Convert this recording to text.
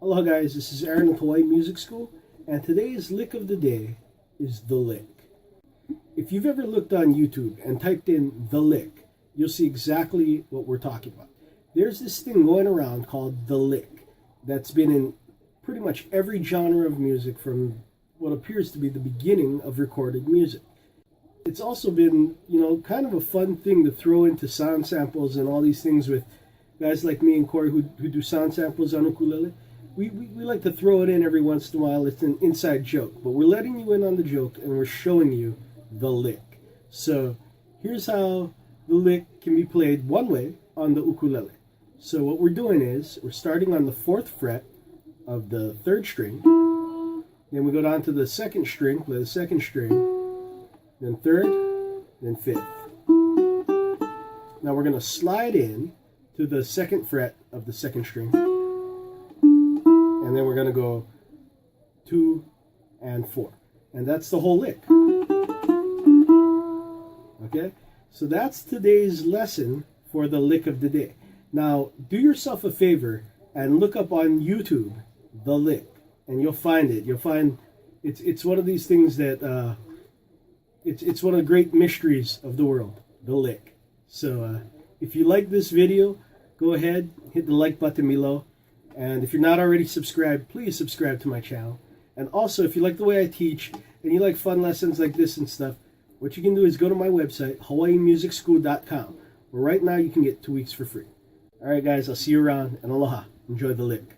Aloha guys, this is Aaron with Hawaii Music School, and today's lick of the day is the lick. If you've ever looked on YouTube and typed in the lick, you'll see exactly what we're talking about. There's this thing going around called the lick that's been in pretty much every genre of music from what appears to be the beginning of recorded music. It's also been, kind of a fun thing to throw into sound samples and all these things with guys like me and Corey who do sound samples on ukulele. We like to throw it in every once in a while. It's an inside joke, but we're letting you in on the joke and we're showing you the lick. So here's how the lick can be played one way on the ukulele. So what we're doing is we're starting on the 4th fret of the 3rd string. Then we go down to the 2nd string, play the 2nd string, then 3rd, then 5th. Now we're going to slide in to the 2nd fret of the 2nd string. And then we're going to go 2 and 4. And that's the whole lick. Okay? So that's today's lesson for the lick of the day. Now, do yourself a favor and look up on YouTube the lick. And you'll find it. You'll find it's one of these things that it's one of the great mysteries of the world, the lick. So if you like this video, go ahead, hit the like button below. And if you're not already subscribed, please subscribe to my channel. And also, if you like the way I teach and you like fun lessons like this and stuff, what you can do is go to my website, hawaiimusicschool.com, where right now you can get 2 weeks for free. All right, guys, I'll see you around, and aloha. Enjoy the lick.